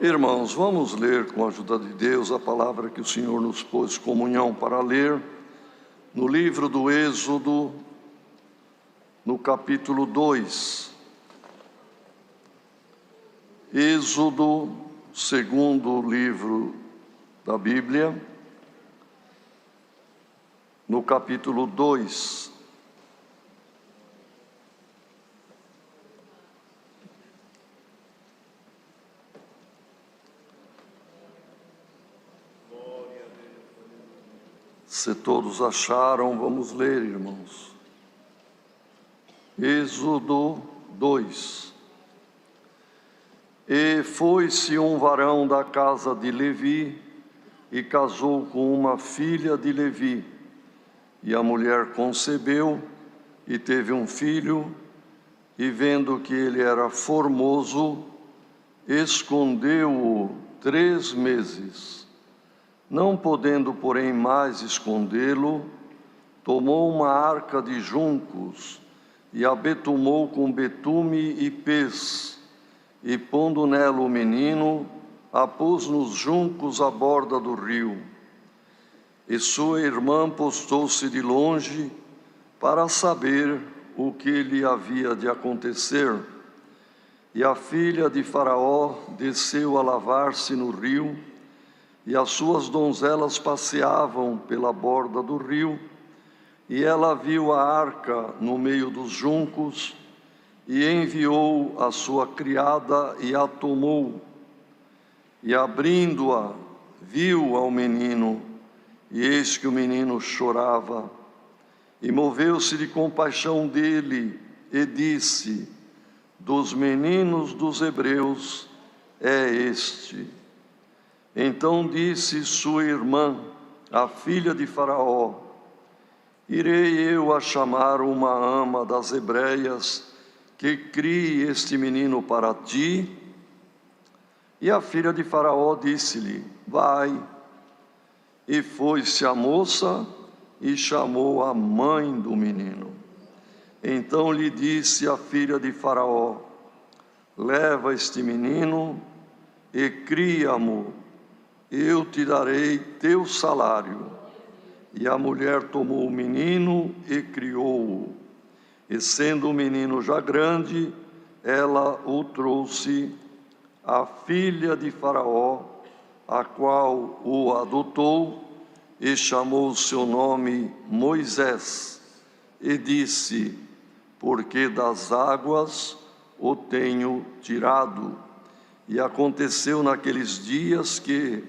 Irmãos, vamos ler com a ajuda de Deus a palavra que o Senhor nos pôs comunhão para ler, no livro do Êxodo, no capítulo 2. Êxodo, segundo livro da Bíblia, no capítulo 2. Se todos acharam, vamos ler, irmãos. Êxodo 2. E foi-se um varão da casa de Levi, e casou com uma filha de Levi. E a mulher concebeu, e teve um filho, e vendo que ele era formoso, escondeu-o 3 meses. Não podendo, porém, mais escondê-lo, tomou uma arca de juncos e a betumou com betume e pez, e pondo nela o menino, a pôs nos juncos à borda do rio. E sua irmã postou-se de longe para saber o que lhe havia de acontecer. E a filha de Faraó desceu a lavar-se no rio, e as suas donzelas passeavam pela borda do rio, e ela viu a arca no meio dos juncos, e enviou a sua criada e a tomou. E abrindo-a, viu ao menino, e eis que o menino chorava. E moveu-se de compaixão dele, e disse: dos meninos dos hebreus é este. Então disse sua irmã, a filha de Faraó: irei eu a chamar uma ama das hebreias, que crie este menino para ti? E a filha de Faraó disse-lhe: vai. E foi-se a moça e chamou a mãe do menino. Então lhe disse a filha de Faraó: leva este menino e cria-mo, eu te darei teu salário. E a mulher tomou o menino e criou-o. E sendo o menino já grande, ela o trouxe à filha de Faraó, a qual o adotou, e chamou o seu nome Moisés, e disse: porque das águas o tenho tirado. E aconteceu naqueles dias que,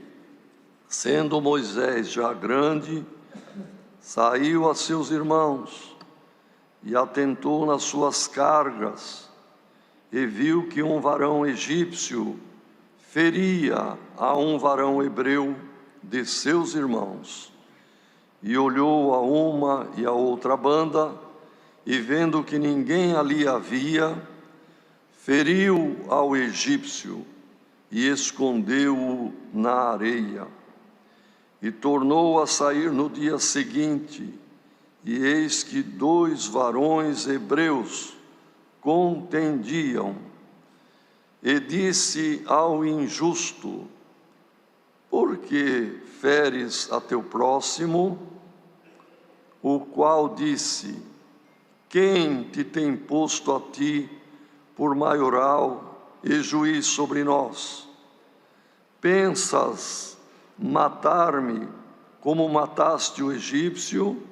sendo Moisés já grande, saiu a seus irmãos, e atentou nas suas cargas, e viu que um varão egípcio feria a um varão hebreu de seus irmãos. E olhou a uma e a outra banda, e vendo que ninguém ali havia, feriu ao egípcio e escondeu-o na areia. E tornou a sair no dia seguinte, e eis que 2 varões hebreus contendiam. E disse ao injusto: por que feres a teu próximo? O qual disse: quem te tem posto a ti por maioral e juiz sobre nós? Pensas matar-me como mataste o egípcio?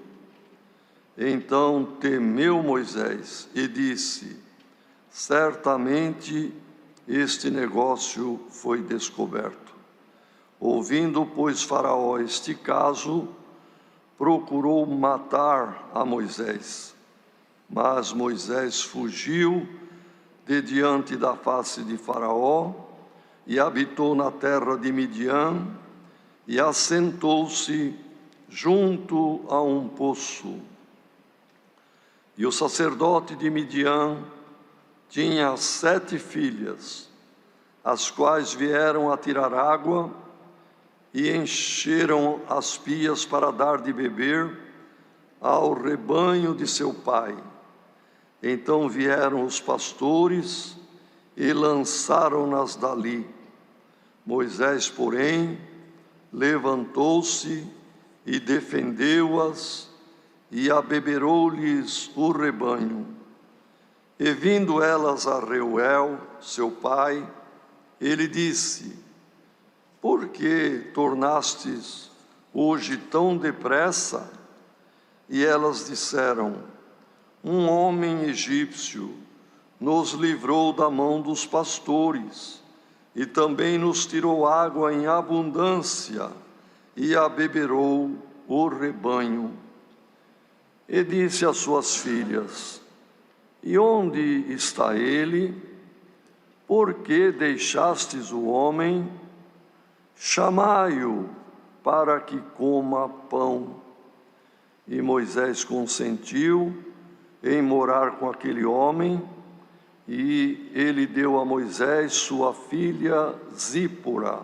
Então temeu Moisés e disse: certamente este negócio foi descoberto. Ouvindo, pois, Faraó este caso, procurou matar a Moisés. Mas Moisés fugiu de diante da face de Faraó, e habitou na terra de Midian, e assentou-se junto a um poço. E o sacerdote de Midian tinha 7 filhas, as quais vieram a tirar água, e encheram as pias para dar de beber ao rebanho de seu pai. Então vieram os pastores e lançaram-nas dali. Moisés, porém, levantou-se e defendeu-as, e abeberou-lhes o rebanho. E vindo elas a Reuel, seu pai, ele disse: por que tornastes hoje tão depressa? E elas disseram: um homem egípcio nos livrou da mão dos pastores, e também nos tirou água em abundância, e abeberou o rebanho. E disse às suas filhas: e onde está ele? Por que deixastes o homem? Chamai-o para que coma pão. E Moisés consentiu em morar com aquele homem, e ele deu a Moisés sua filha Zípora,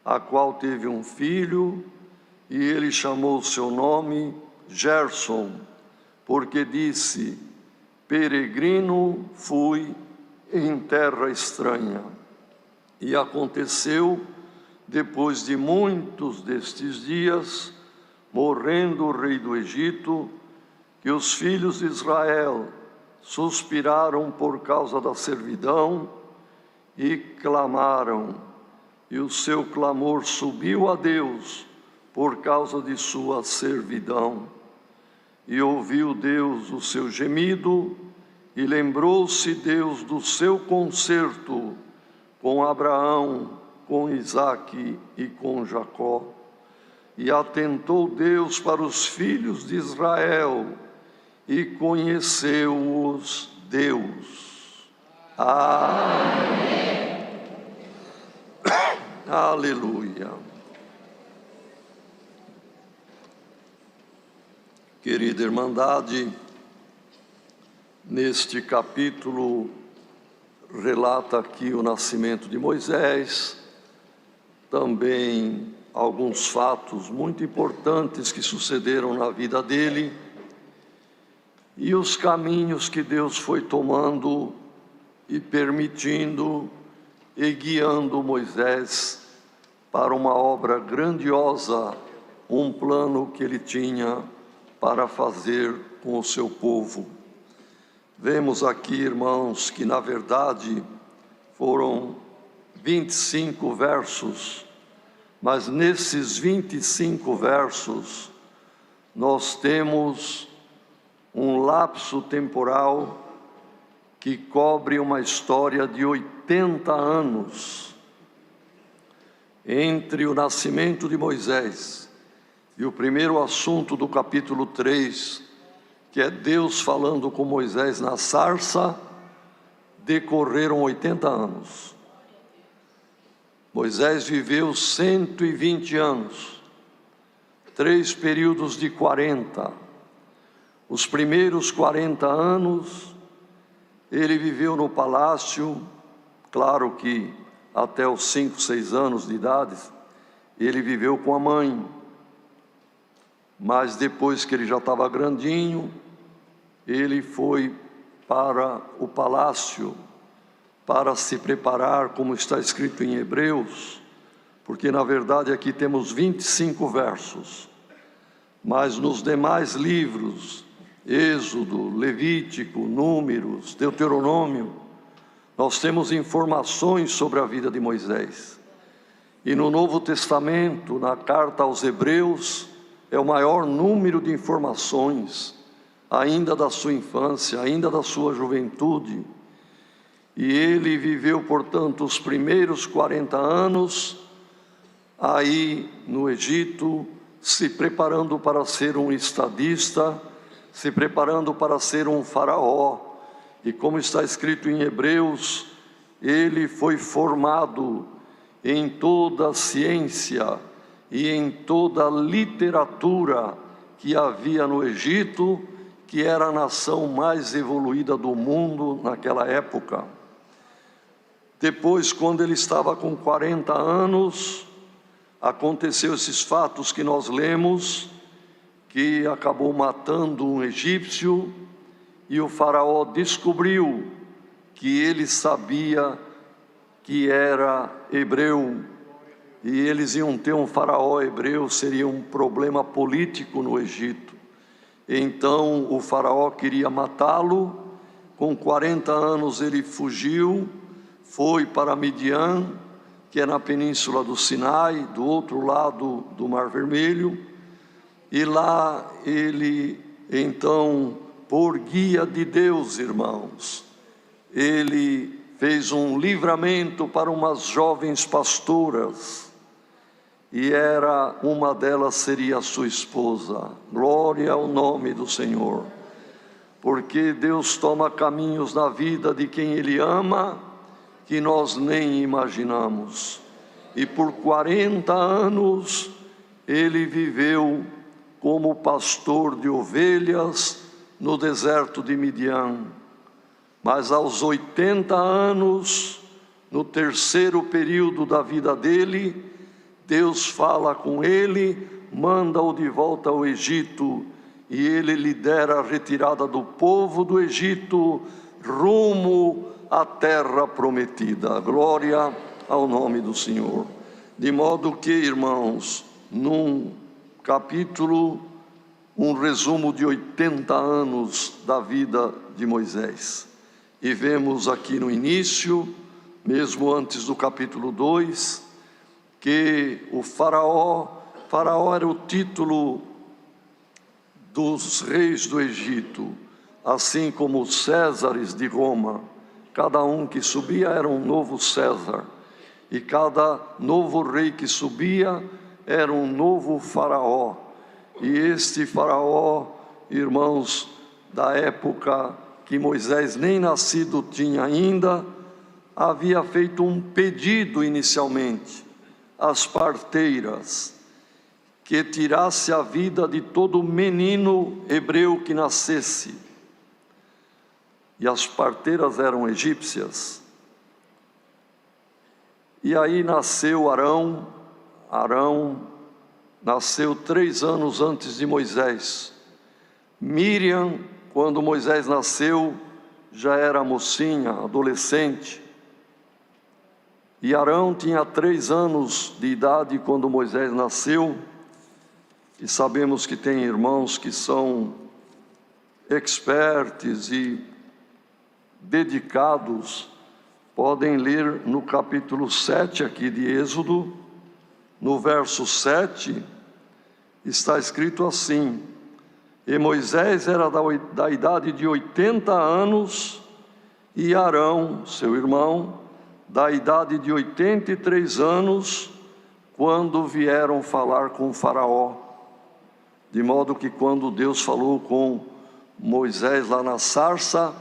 a qual teve um filho, e ele chamou seu nome Gerson, porque disse: peregrino fui em terra estranha. E aconteceu, depois de muitos destes dias, morrendo o rei do Egito, que os filhos de Israel suspiraram por causa da servidão e clamaram, e o seu clamor subiu a Deus por causa de sua servidão. E ouviu Deus o seu gemido, e lembrou-se Deus do seu concerto com Abraão, com Isaque e com Jacó. E atentou Deus para os filhos de Israel, e conheceu-os Deus. Amém. Aleluia. Querida Irmandade, neste capítulo relata aqui o nascimento de Moisés, também alguns fatos muito importantes que sucederam na vida dele e os caminhos que Deus foi tomando e permitindo e guiando Moisés para uma obra grandiosa, um plano que ele tinha para fazer com o seu povo. Vemos aqui, irmãos, que na verdade foram 25 versos, mas nesses 25 versos nós temos um lapso temporal que cobre uma história de 80 anos entre o nascimento de Moisés e o primeiro assunto do capítulo 3, que é Deus falando com Moisés na sarça, decorreram 80 anos. Moisés viveu 120 anos, 3 períodos de 40. Os primeiros 40 anos, ele viveu no palácio, claro que até os 5, 6 anos de idade, ele viveu com a mãe. Mas depois que ele já estava grandinho, ele foi para o palácio para se preparar, como está escrito em Hebreus, porque na verdade aqui temos 25 versos, mas nos demais livros, Êxodo, Levítico, Números, Deuteronômio, nós temos informações sobre a vida de Moisés. E no Novo Testamento, na carta aos Hebreus, é o maior número de informações, ainda da sua infância, ainda da sua juventude. E ele viveu, portanto, os primeiros 40 anos aí no Egito, se preparando para ser um estadista, se preparando para ser um faraó. E como está escrito em Hebreus, ele foi formado em toda a ciência e em toda a literatura que havia no Egito, que era a nação mais evoluída do mundo naquela época. Depois, quando ele estava com 40 anos, aconteceu esses fatos que nós lemos, que acabou matando um egípcio, e o faraó descobriu que ele sabia que era hebreu, e eles iam ter um faraó hebreu, seria um problema político no Egito. Então o faraó queria matá-lo. Com 40 anos ele fugiu, foi para Midian, que é na península do Sinai, do outro lado do Mar Vermelho, e lá ele, então, por guia de Deus, irmãos, ele fez um livramento para umas jovens pastoras, e uma delas seria a sua esposa. Glória ao nome do Senhor, porque Deus toma caminhos na vida de quem Ele ama, que nós nem imaginamos. E por 40 anos, ele viveu como pastor de ovelhas no deserto de Midian. Mas aos 80 anos, no terceiro período da vida dele, Deus fala com ele, manda-o de volta ao Egito, e ele lidera a retirada do povo do Egito rumo à terra prometida. Glória ao nome do Senhor. De modo que, irmãos, num capítulo, um resumo de 80 anos da vida de Moisés. E vemos aqui no início, mesmo antes do capítulo 2, que o faraó era o título dos reis do Egito, assim como os Césares de Roma. Cada um que subia era um novo César, e cada novo rei que subia era um novo faraó. E este faraó, irmãos, da época que Moisés nem nascido tinha ainda, havia feito um pedido inicialmente às parteiras, que tirasse a vida de todo menino hebreu que nascesse. E as parteiras eram egípcias. E aí nasceu Arão. Arão nasceu 3 anos antes de Moisés. Miriam, quando Moisés nasceu, já era mocinha, adolescente. E Arão tinha 3 anos de idade quando Moisés nasceu. E sabemos que tem irmãos que são expertos e dedicados. Podem ler no capítulo 7 aqui de Êxodo, no verso 7, está escrito assim: e Moisés era da idade de 80 anos, e Arão, seu irmão, da idade de 83 anos, quando vieram falar com Faraó. De modo que quando Deus falou com Moisés lá na sarça,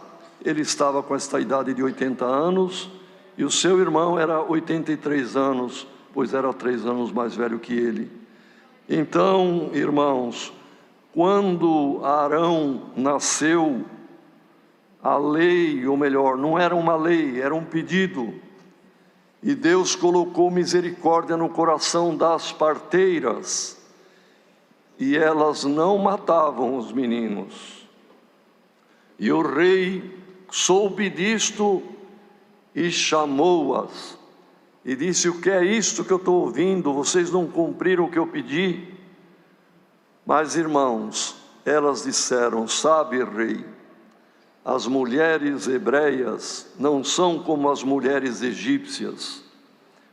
ele estava com esta idade de 80 anos, e o seu irmão era 83 anos, pois era 3 anos mais velho que ele. Então, irmãos, quando Arão nasceu, a lei, ou melhor, não era uma lei, era um pedido. E Deus colocou misericórdia no coração das parteiras, e elas não matavam os meninos. E o rei soube disto e chamou-as, e disse: o que é isto que eu estou ouvindo? Vocês não cumpriram o que eu pedi? Mas, irmãos, elas disseram: sabe, rei, as mulheres hebreias não são como as mulheres egípcias.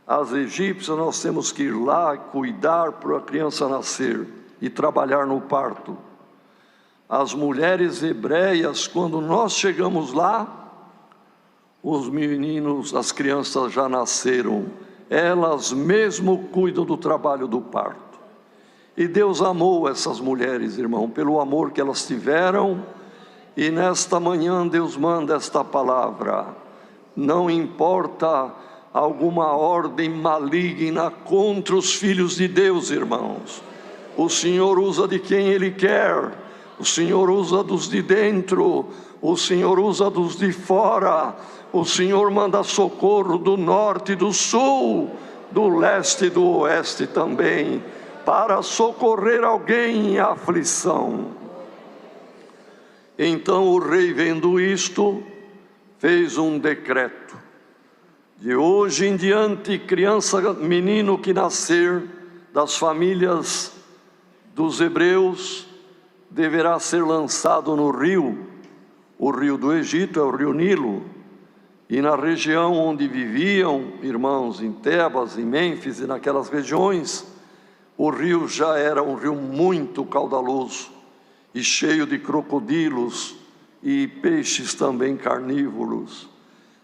As egípcias nós temos que ir lá cuidar para a criança nascer e trabalhar no parto. As mulheres hebreias, quando nós chegamos lá, os meninos, as crianças já nasceram. Elas mesmo cuidam do trabalho do parto. E Deus amou essas mulheres, irmão, pelo amor que elas tiveram. E nesta manhã Deus manda esta palavra: não importa alguma ordem maligna contra os filhos de Deus, irmãos, o Senhor usa de quem Ele quer, o Senhor usa dos de dentro, o Senhor usa dos de fora, o Senhor manda socorro do norte e do sul, do leste e do oeste também, para socorrer alguém em aflição. Então o rei, vendo isto, fez um decreto, De hoje em diante, criança, menino que nascer das famílias dos hebreus, deverá ser lançado no rio. O rio do Egito é o rio Nilo. E na região onde viviam, irmãos, em Tebas, em Mênfis e naquelas regiões, o rio já era um rio muito caudaloso e cheio de crocodilos e peixes também carnívoros,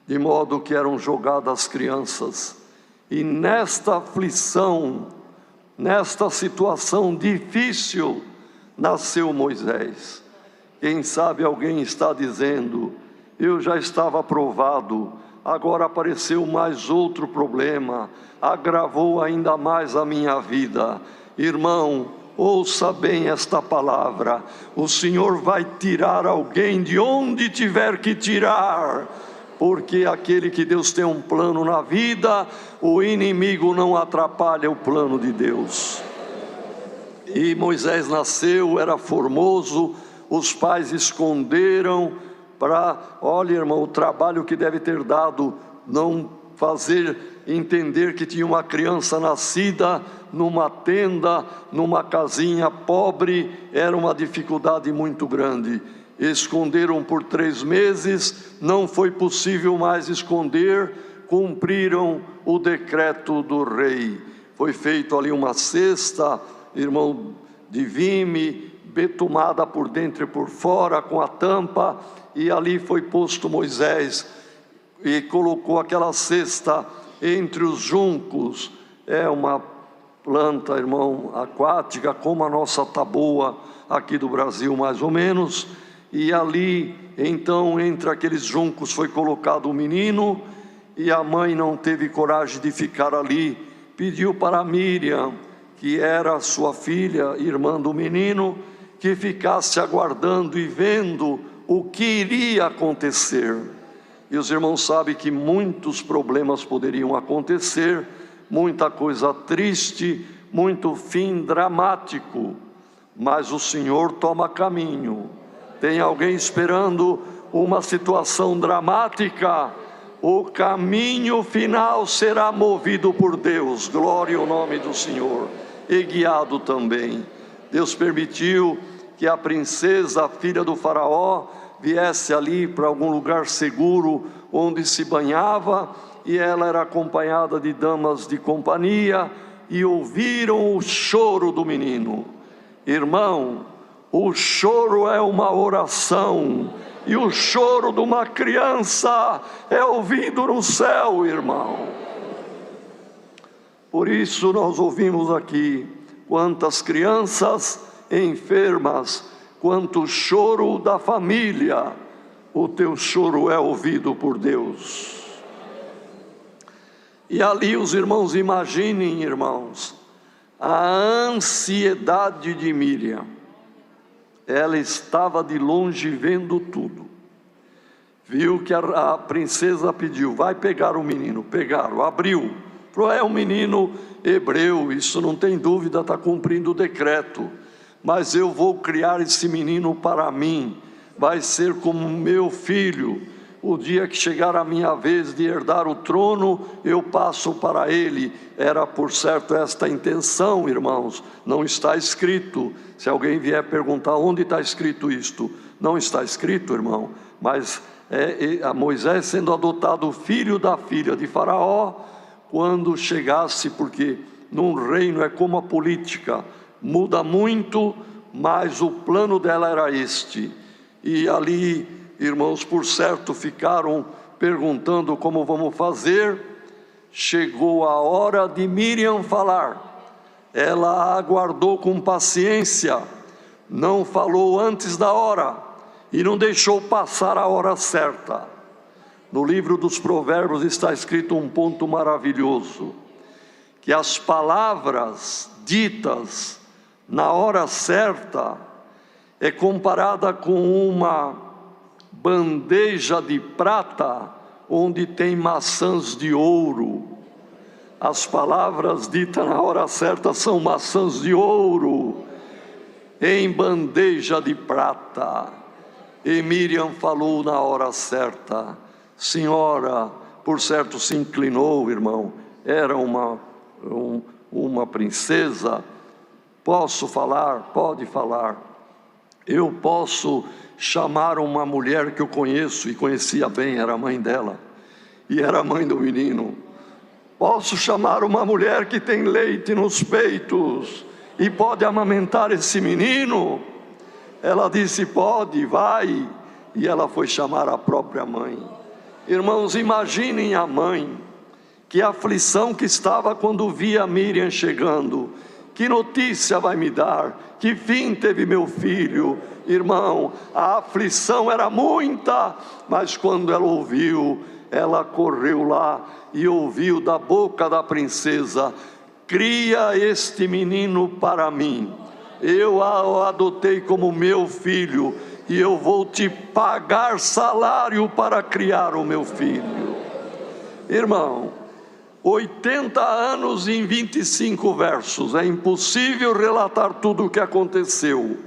de modo que eram jogadas crianças. E nesta aflição, nesta situação difícil, nasceu Moisés. Quem sabe alguém está dizendo: eu já estava aprovado, agora apareceu mais outro problema, agravou ainda mais a minha vida. Irmão, ouça bem esta palavra: o Senhor vai tirar alguém de onde tiver que tirar, porque aquele que Deus tem um plano na vida, o inimigo não atrapalha o plano de Deus. E Moisés nasceu, era formoso, os pais esconderam olha, irmão, o trabalho que deve ter dado, não fazer entender que tinha uma criança nascida numa tenda, numa casinha pobre, era uma dificuldade muito grande. Esconderam por 3 meses, não foi possível mais esconder, cumpriram o decreto do rei. Foi feito ali uma cesta, irmão, de vime, betumada por dentro e por fora, com a tampa, e ali foi posto Moisés, e colocou aquela cesta entre os juncos. É uma planta, irmão, aquática, como a nossa taboa aqui do Brasil, mais ou menos. E ali, então, entre aqueles juncos foi colocado o menino, e a mãe não teve coragem de ficar ali, pediu para Miriam, que era sua filha, irmã do menino, que ficasse aguardando e vendo o que iria acontecer. E os irmãos sabem que muitos problemas poderiam acontecer, muita coisa triste, muito fim dramático, mas o Senhor toma caminho. Tem alguém esperando uma situação dramática? O caminho final será movido por Deus, glória ao nome do Senhor, e guiado também. Deus permitiu que a princesa, a filha do faraó, viesse ali para algum lugar seguro, onde se banhava, e ela era acompanhada de damas de companhia, e ouviram o choro do menino. Irmão, o choro é uma oração, e o choro de uma criança é ouvido no céu, irmão. Por isso nós ouvimos aqui quantas crianças enfermas, quanto choro da família. O teu choro é ouvido por Deus. E ali os irmãos, imaginem, irmãos, a ansiedade de Miriam. Ela estava de longe vendo tudo. Viu que a princesa pediu: vai pegar o menino. Pegaram, abriu. Falou: é um menino hebreu, isso não tem dúvida, está cumprindo o decreto. Mas eu vou criar esse menino para mim, vai ser como meu filho. O dia que chegar a minha vez de herdar o trono, eu passo para ele. Era por certo esta a intenção, irmãos. Não está escrito. Se alguém vier perguntar onde está escrito isto, não está escrito, irmão. Mas a Moisés sendo adotado filho da filha de Faraó, quando chegasse, porque num reino é como a política, muda muito, mas o plano dela era este. E ali, irmãos, por certo ficaram perguntando como vamos fazer. Chegou a hora de Miriam falar. Ela aguardou com paciência, não falou antes da hora e não deixou passar a hora certa. No livro dos Provérbios está escrito um ponto maravilhoso, que as palavras ditas na hora certa é comparada com uma bandeja de prata onde tem maçãs de ouro. As palavras ditas na hora certa são maçãs de ouro em bandeja de prata. E Miriam falou na hora certa: Senhora, por certo se inclinou, irmão. Era uma princesa. Posso falar? Pode falar. Eu posso chamar uma mulher que eu conheço e conhecia bem, era a mãe dela, e era a mãe do menino. Posso chamar uma mulher que tem leite nos peitos e pode amamentar esse menino? Ela disse: pode, vai. E ela foi chamar a própria mãe. Irmãos, imaginem a mãe, que aflição que estava quando via Miriam chegando. Que notícia vai me dar? Que fim teve meu filho? Irmão, a aflição era muita, mas quando ela ouviu, ela correu lá e ouviu da boca da princesa: cria este menino para mim, eu o adotei como meu filho, e eu vou te pagar salário para criar o meu filho. Irmão, 80 anos em 25 versos, é impossível relatar tudo o que aconteceu,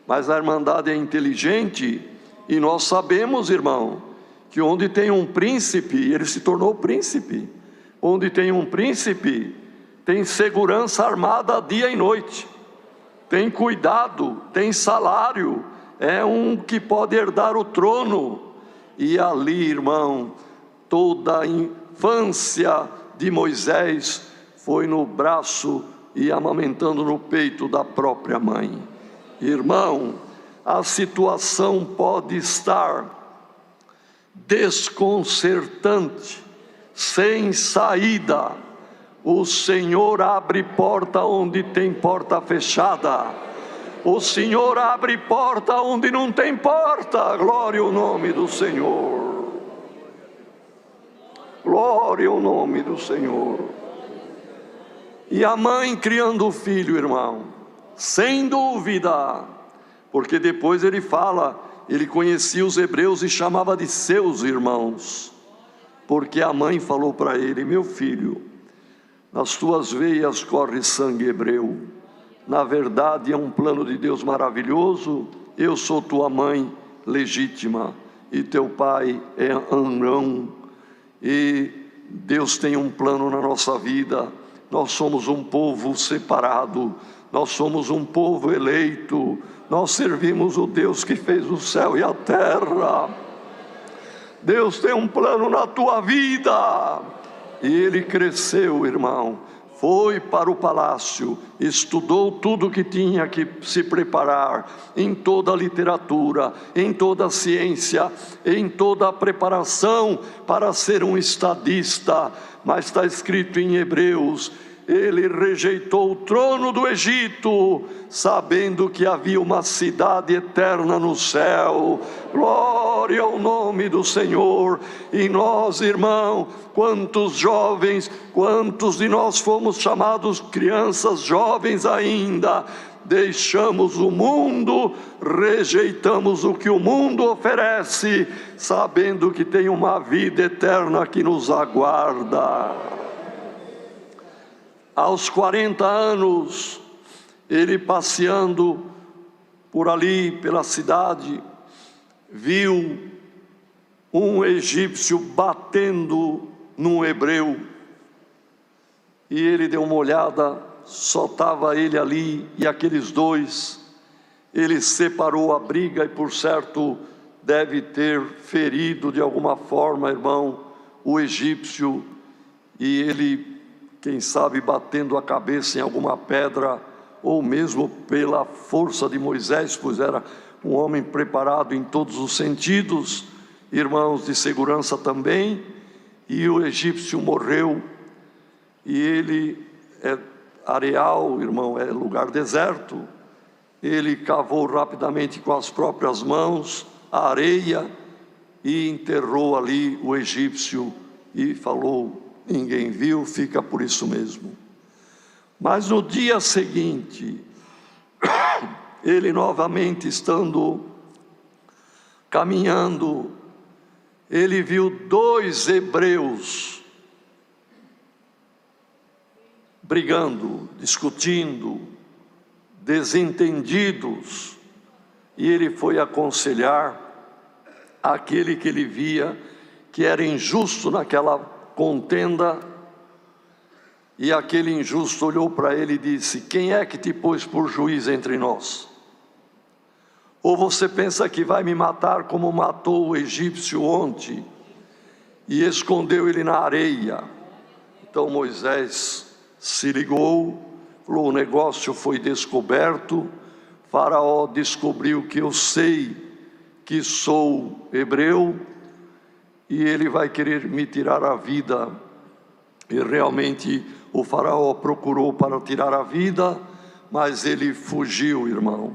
mas a Irmandade é inteligente, e nós sabemos, irmão, que onde tem um príncipe, ele se tornou príncipe, onde tem um príncipe, tem segurança armada dia e noite, tem cuidado, tem salário, é um que pode herdar o trono. E ali, irmão, toda a infância de Moisés foi no braço e amamentando no peito da própria mãe. Irmão, a situação pode estar desconcertante, sem saída. O Senhor abre porta onde tem porta fechada. O Senhor abre porta onde não tem porta. Glória ao nome do Senhor. Glória ao nome do Senhor. E a mãe criando o filho, irmão, sem dúvida, porque depois ele fala, ele conhecia os hebreus e chamava de seus irmãos, porque a mãe falou para ele: meu filho, nas tuas veias corre sangue hebreu. Na verdade é um plano de Deus maravilhoso. Eu sou tua mãe legítima e teu pai é Arão. E Deus tem um plano na nossa vida. Nós somos um povo separado, nós somos um povo eleito, nós servimos o Deus que fez o céu e a terra. Deus tem um plano na tua vida. E ele cresceu, irmão, foi para o palácio, estudou tudo que tinha que se preparar, em toda a literatura, em toda a ciência, em toda a preparação para ser um estadista. Mas está escrito em Hebreus: ele rejeitou o trono do Egito, sabendo que havia uma cidade eterna no céu. Glória ao nome do Senhor. E nós, irmão, quantos jovens, quantos de nós fomos chamados crianças, jovens ainda, deixamos o mundo, rejeitamos o que o mundo oferece, sabendo que tem uma vida eterna que nos aguarda. Aos 40 anos, ele passeando por ali, pela cidade, viu um egípcio batendo num hebreu, e ele deu uma olhada, só estava ele ali e aqueles dois. Ele separou a briga e por certo deve ter ferido de alguma forma, irmão, o egípcio, e ele, quem sabe, batendo a cabeça em alguma pedra, ou mesmo pela força de Moisés, pois era um homem preparado em todos os sentidos, irmãos, de segurança também. E o egípcio morreu, e ele é areal, irmão, é lugar deserto. Ele cavou rapidamente com as próprias mãos a areia e enterrou ali o egípcio e falou: ninguém viu, fica por isso mesmo. Mas no dia seguinte, ele novamente estando caminhando, ele viu dois hebreus brigando, discutindo, desentendidos, e ele foi aconselhar aquele que ele via que era injusto naquela contenda, e aquele injusto olhou para ele e disse: quem é que te pôs por juiz entre nós? Ou você pensa que vai me matar como matou o egípcio ontem e escondeu ele na areia? Então Moisés se ligou, falou: o negócio foi descoberto. Faraó descobriu que eu sei que sou hebreu e ele vai querer me tirar a vida. E realmente o faraó procurou para tirar a vida, mas ele fugiu, irmão.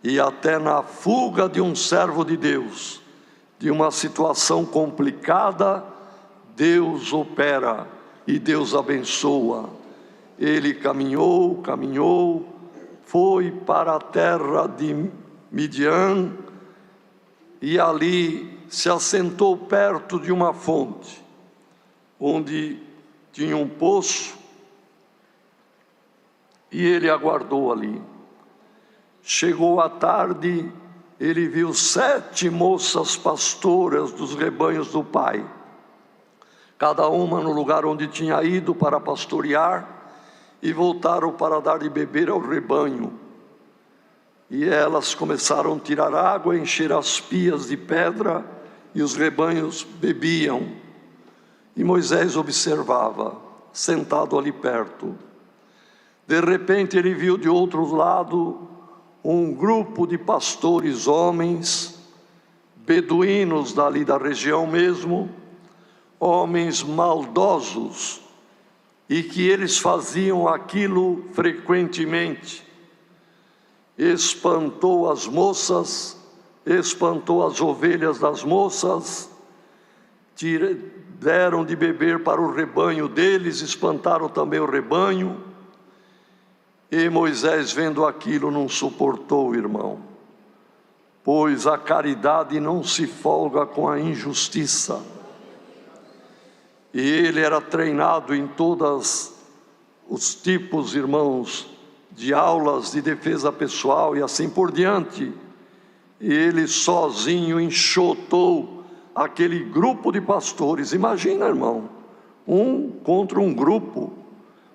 E até na fuga de um servo de Deus, de uma situação complicada, Deus opera e Deus abençoa. Ele caminhou, foi para a terra de Midian e ali se assentou perto de uma fonte, onde tinha um poço, e ele aguardou ali. Chegou a tarde, ele viu 7 moças pastoras dos rebanhos do pai, cada uma no lugar onde tinha ido para pastorear, e voltaram para dar de beber ao rebanho. E elas começaram a tirar água, encher as pias de pedra, e os rebanhos bebiam. E Moisés observava, sentado ali perto. De repente ele viu de outro lado um grupo de pastores homens, beduínos dali da região mesmo, homens maldosos, e que eles faziam aquilo frequentemente. Espantou as moças, espantou as ovelhas das moças, deram de beber para o rebanho deles, espantaram também o rebanho. E Moisés, vendo aquilo, não suportou, irmão, pois a caridade não se folga com a injustiça. E ele era treinado em todos os tipos, irmãos, de aulas de defesa pessoal e assim por diante. E ele sozinho enxotou aquele grupo de pastores. Imagina, irmão, um contra um grupo,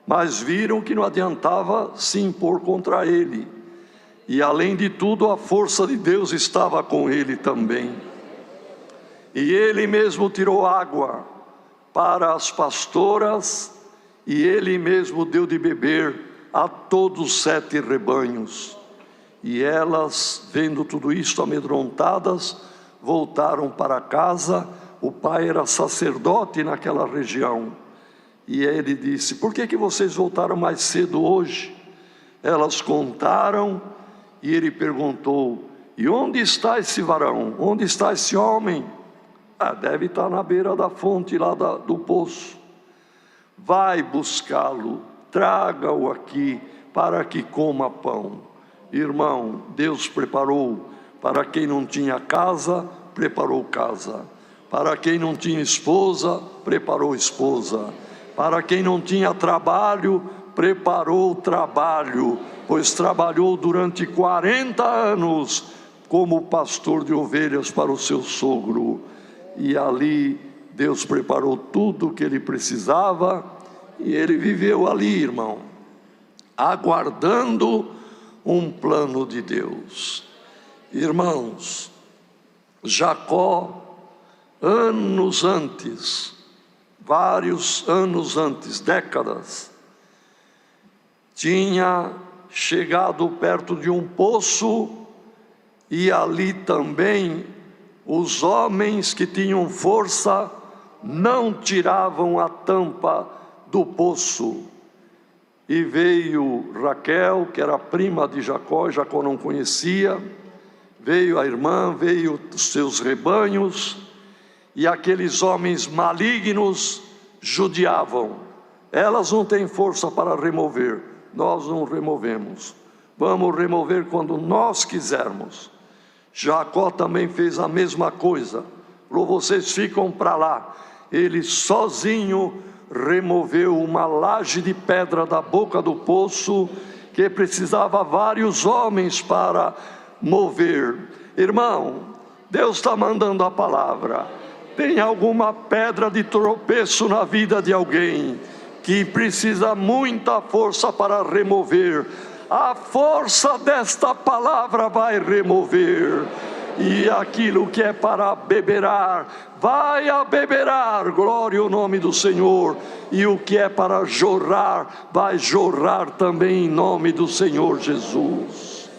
mas viram que não adiantava se impor contra ele. E além de tudo, a força de Deus estava com ele também. E ele mesmo tirou água para as pastoras, e ele mesmo deu de beber a todos os 7 rebanhos. E elas, vendo tudo isto, amedrontadas, voltaram para casa. O pai era sacerdote naquela região. E ele disse: por que vocês voltaram mais cedo hoje? Elas contaram, e ele perguntou: e onde está esse varão? Onde está esse homem? Deve estar na beira da fonte lá do poço. Vai buscá-lo, traga-o aqui para que coma pão. Irmão, Deus preparou para quem não tinha casa, preparou casa. Para quem não tinha esposa, preparou esposa. Para quem não tinha trabalho, preparou trabalho, pois trabalhou durante 40 anos como pastor de ovelhas para o seu sogro. E ali Deus preparou tudo o que ele precisava, e ele viveu ali, irmão, aguardando um plano de Deus. Irmãos, Jacó, anos antes, vários anos antes, décadas, tinha chegado perto de um poço, e ali também os homens que tinham força não tiravam a tampa do poço. E veio Raquel, que era prima de Jacó, Jacó não conhecia, veio a irmã, veio os seus rebanhos, e aqueles homens malignos judiavam. Elas não têm força para remover, nós não removemos, vamos remover quando nós quisermos. Jacó também fez a mesma coisa, falou: vocês ficam para lá. Ele sozinho removeu uma laje de pedra da boca do poço, que precisava vários homens para mover. Irmão, Deus está mandando a palavra. Tem alguma pedra de tropeço na vida de alguém que precisa muita força para remover. A força desta palavra vai remover. E aquilo que é para beberar, vai a beberar, glória ao nome do Senhor. E o que é para jorrar, vai jorrar também em nome do Senhor Jesus.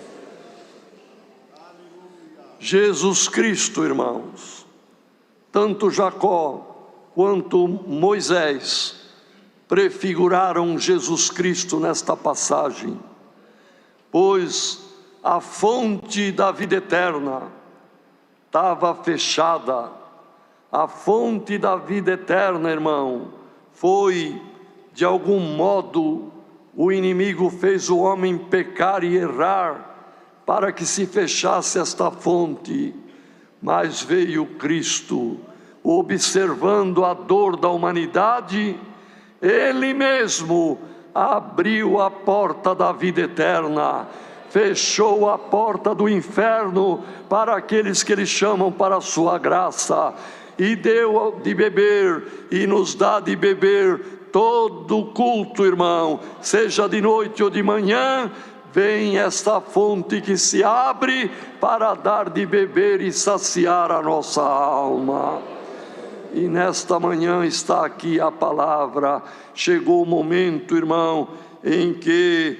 Jesus Cristo, irmãos, tanto Jacó quanto Moisés prefiguraram Jesus Cristo nesta passagem, pois a fonte da vida eterna estava fechada. A fonte da vida eterna, irmão, foi, de algum modo, o inimigo fez o homem pecar e errar, para que se fechasse esta fonte. Mas veio Cristo, observando a dor da humanidade, Ele mesmo abriu a porta da vida eterna, fechou a porta do inferno para aqueles que Ele chamam para a sua graça, e deu de beber, e nos dá de beber todo culto, irmão, seja de noite ou de manhã. Vem esta fonte que se abre para dar de beber e saciar a nossa alma. E nesta manhã está aqui a palavra. Chegou o momento, irmão, em que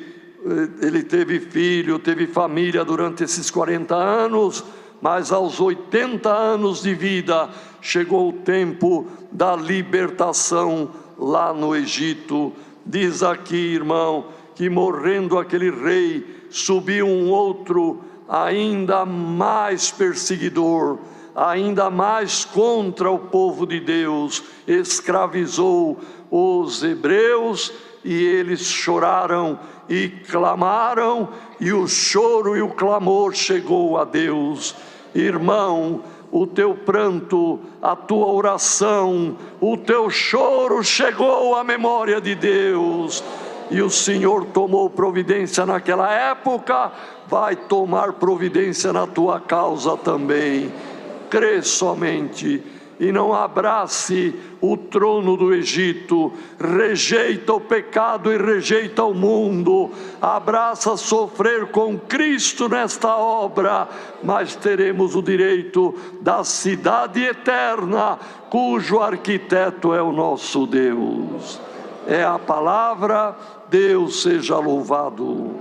ele teve filho, teve família durante esses 40 anos, mas aos 80 anos de vida, chegou o tempo da libertação lá no Egito. Diz aqui, irmão, que morrendo aquele rei, subiu um outro ainda mais perseguidor, ainda mais contra o povo de Deus, escravizou os hebreus, e eles choraram e clamaram, e o choro e o clamor chegou a Deus. Irmão, o teu pranto, a tua oração, o teu choro chegou à memória de Deus, e o Senhor tomou providência naquela época, vai tomar providência na tua causa também. Crê somente e não abrace o trono do Egito, rejeita o pecado e rejeita o mundo, abraça sofrer com Cristo nesta obra, mas teremos o direito da cidade eterna, cujo arquiteto é o nosso Deus. É a palavra. Deus seja louvado.